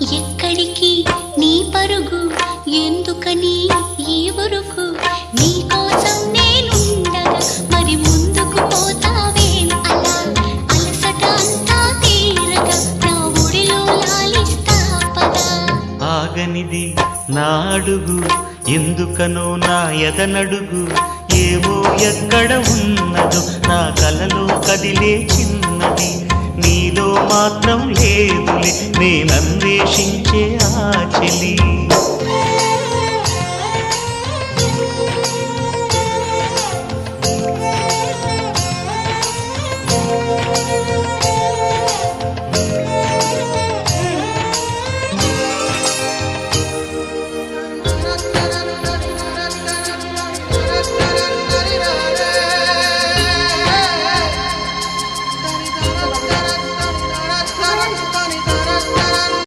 ఎక్కడికి నీ పరుగు, ఎందుకని ఈ ఉరుకు? నీ కోసం నేనుండగా మరి ముందుకు పోతావేం అలా? అలసట అంతా తీరగా నా ఒడిలో లాలిస్తా పదా. ఆగనిది నా అడుగు, ఎందుకనో నా ఎదనడుగు. ఏవో ఎక్కడ ఉన్నదో నా కలలో కదిలే చిన్నది. నీలో మాత్రం లేదులే నేనన్వేషించే ఆ చెలి.